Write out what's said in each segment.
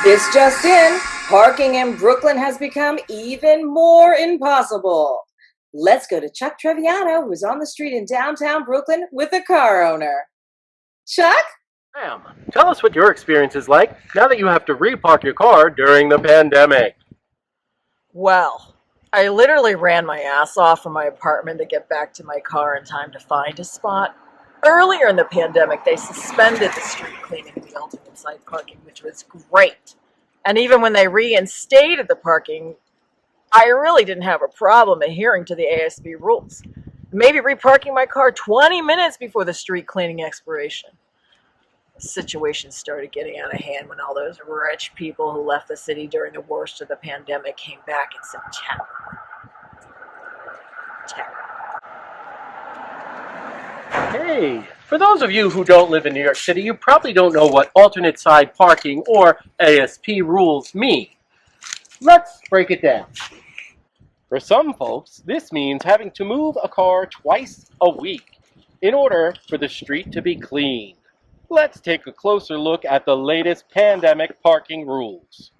This just in, parking in Brooklyn has become even more impossible. Let's go to Chuck Treviano, who's on the street in downtown Brooklyn with a car owner. Chuck? Ma'am, tell us what your experience is like now that you have to repark your car during the pandemic. Well, I literally ran my ass off from my apartment to get back to my car in time to find a spot. Earlier in the pandemic, they suspended the street cleaning and the alternate side parking, which was great. And even when they reinstated the parking, I really didn't have a problem adhering to the ASB rules. Maybe reparking my car 20 minutes before the street cleaning expiration. The situation started getting out of hand when all those rich people who left the city during the worst of the pandemic came back in September. Hey, for those of you who don't live in New York City, you probably don't know what alternate side parking or ASP rules mean. Let's break it down. For some folks, this means having to move a car twice a week in order for the street to be clean. Let's take a closer look at the latest pandemic parking rules.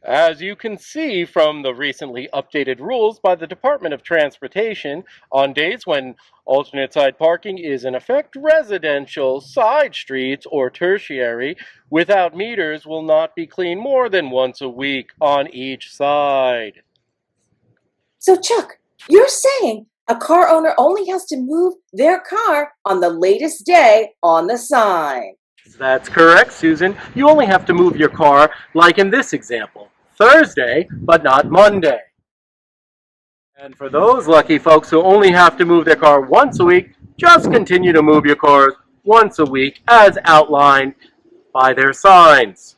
As you can see from the recently updated rules by the Department of Transportation, on days when alternate side parking is in effect, residential side streets or tertiary without meters will not be cleaned more than once a week on each side. So, Chuck, you're saying a car owner only has to move their car on the latest day on the sign. That's correct, Susan. You only have to move your car, like in this example, Thursday, but not Monday. And for those lucky folks who only have to move their car once a week, just continue to move your cars once a week as outlined by their signs.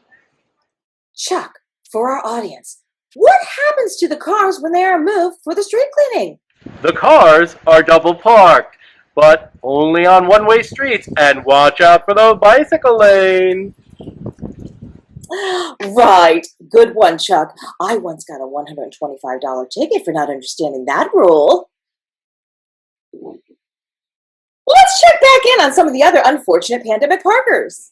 Chuck, for our audience, what happens to the cars when they are moved for the street cleaning? The cars are double parked, but only on one-way streets, and watch out for the bicycle lane. Right. Good one, Chuck. I once got a $125 ticket for not understanding that rule. Let's check back in on some of the other unfortunate pandemic parkers.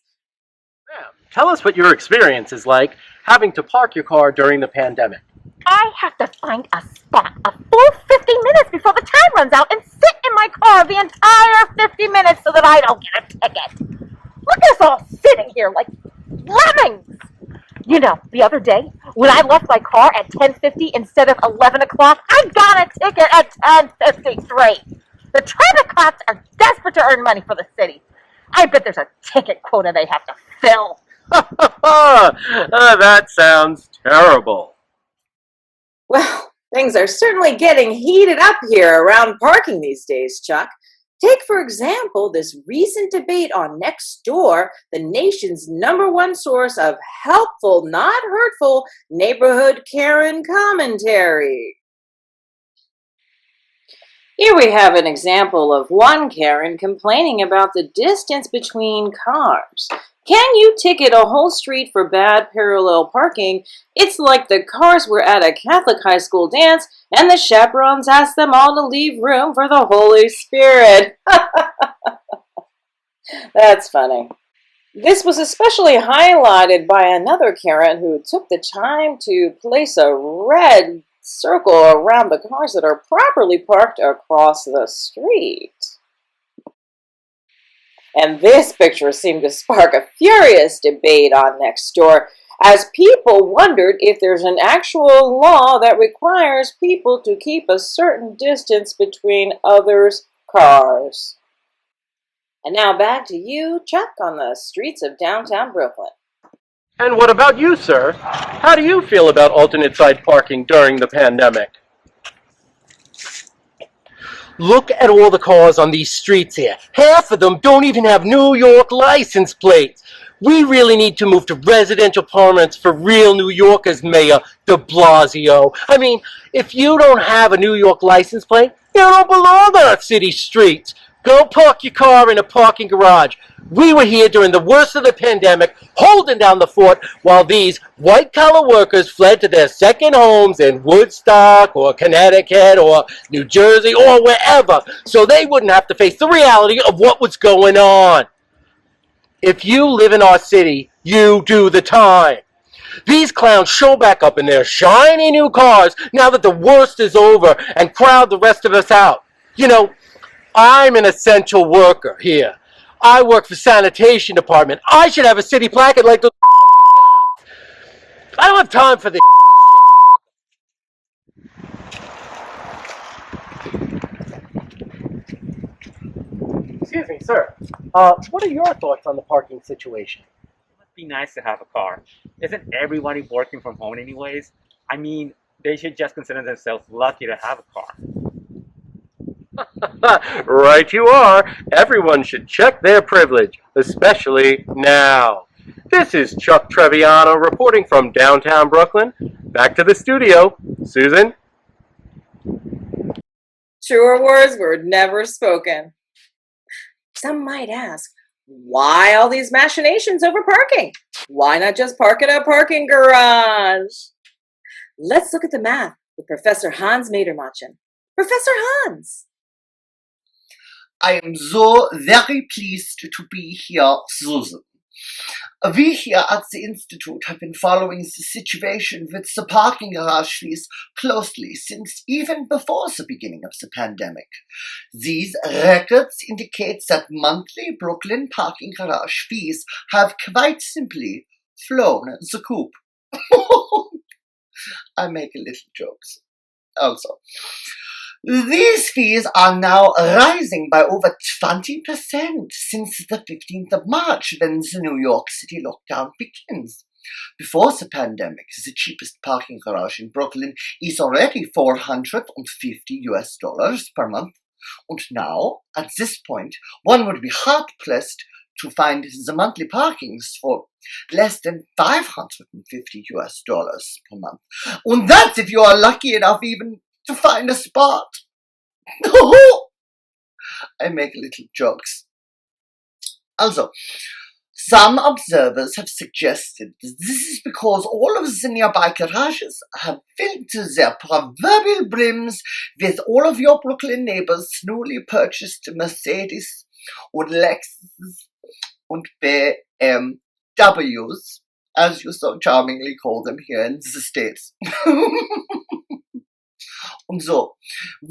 Ma'am, tell us what your experience is like having to park your car during the pandemic. I have to find a spot a full 50 minutes before the time runs out and sit in my car the entire 50 minutes so that I don't get a ticket. Look at us all sitting here like lemmings. You know, the other day, when I left my car at 10:50 instead of 11 o'clock, I got a ticket at 10:53. The traffic cops are desperate to earn money for the city. I bet there's a ticket quota they have to fill. That sounds terrible. Well, things are certainly getting heated up here around parking these days, Chuck. Take, for example, this recent debate on Nextdoor, the nation's #1 source of helpful, not hurtful, neighborhood Karen commentary. Here we have an example of one Karen complaining about the distance between cars. Can you ticket a whole street for bad parallel parking? It's like the cars were at a Catholic high school dance and the chaperones asked them all to leave room for the Holy Spirit. That's funny. This was especially highlighted by another Karen who took the time to place a red circle around the cars that are properly parked across the street. And this picture seemed to spark a furious debate on Nextdoor as people wondered if there's an actual law that requires people to keep a certain distance between others' cars. And now back to you, Chuck, on the streets of downtown Brooklyn. And what about you, sir? How do you feel about alternate side parking during the pandemic? Look at all the cars on these streets here. Half of them don't even have New York license plates. We really need to move to residential permits for real New Yorkers, Mayor de Blasio. I mean, if you don't have a New York license plate, you don't belong on our city streets. Go park your car in a parking garage. We were here during the worst of the pandemic, holding down the fort, while these white-collar workers fled to their second homes in Woodstock or Connecticut or New Jersey or wherever, so they wouldn't have to face the reality of what was going on. If you live in our city, You do the time. These clowns show back up in their shiny new cars now that the worst is over and crowd the rest of us out. You know, I'm an essential worker here. I work for sanitation department. I should have a city placard like the. I don't have time for this. Excuse me, sir. What are your thoughts on the parking situation? Must be nice to have a car. Isn't everybody working from home anyways? I mean, they should just consider themselves lucky to have a car. Right you are. Everyone should check their privilege, especially now. This is Chuck Treviano reporting from downtown Brooklyn. Back to the studio. Susan? Truer words were never spoken. Some might ask, why all these machinations over parking? Why not just park at a parking garage? Let's look at the math with Professor Hans Madermachen. Professor Hans! I am so very pleased to be here, Susan. We here at the Institute have been following the situation with the parking garage fees closely since even before the beginning of the pandemic. These records indicate that monthly Brooklyn parking garage fees have quite simply flown the coop. I make little jokes. Also, these fees are now rising by over 20% since the 15th of March, when the New York City lockdown begins. Before the pandemic, the cheapest parking garage in Brooklyn is already $450 per month. And now, at this point, one would be hard-pressed to find the monthly parkings for less than $550 per month. And that's if you are lucky enough even to find a spot. I make little jokes. Also, some observers have suggested that this is because all of the nearby garages have filled to their proverbial brims with all of your Brooklyn neighbors' newly purchased Mercedes and Lexus and BMWs, as you so charmingly call them here in the States. And so,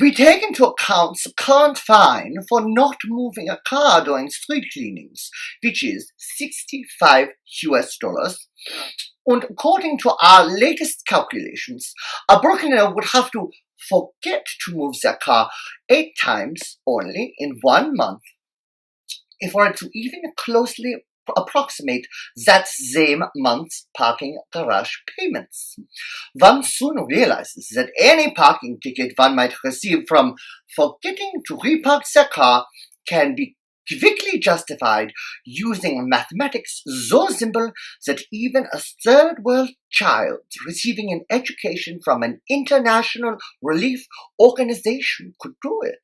we take into account the current fine for not moving a car during street cleanings, which is $65. And according to our latest calculations, a Brooklyner would have to forget to move their car 8 times only in 1 month in order to even closely approximate that same month's parking garage payments. One soon realizes that any parking ticket one might receive from forgetting to repark their car can be quickly justified using mathematics so simple that even a third world child receiving an education from an international relief organization could do it.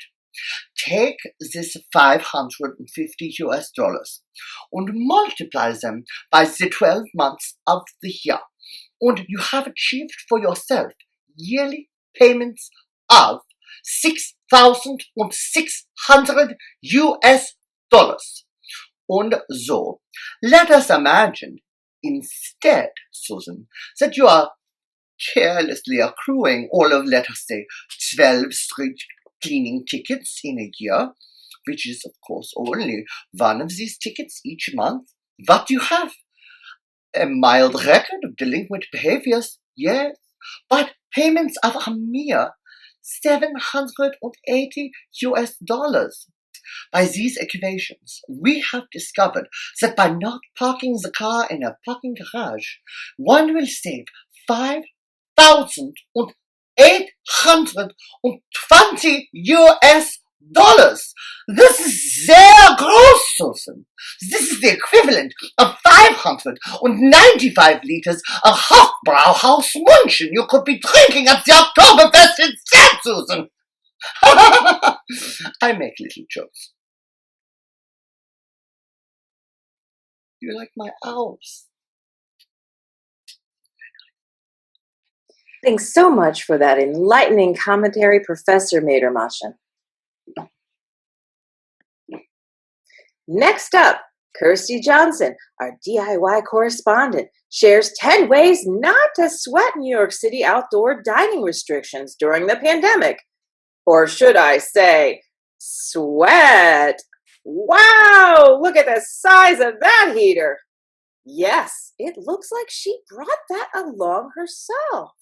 Take this $550 and multiply them by the 12 months of the year, and you have achieved for yourself yearly payments of $6,600. And so, let us imagine instead, Susan, that you are carelessly accruing all of, let us say, 12 street cleaning tickets in a year, which is of course only one of these tickets each month. What you have? A mild record of delinquent behaviors, yes, but payments of a mere $780. By these equations, we have discovered that by not parking the car in a parking garage, one will save $5,820. This is sehr gross, Susan. This is the equivalent of 595 liters of Hofbrauhaus München you could be drinking at the Oktoberfest instead, Susan. I make little jokes. You like my owls? Thanks so much for that enlightening commentary, Professor Madermachen. Next up, Kirsty Johnson, our DIY correspondent, shares 10 ways not to sweat New York City outdoor dining restrictions during the pandemic. Or should I say, sweat? Wow, look at the size of that heater. Yes, it looks like she brought that along herself.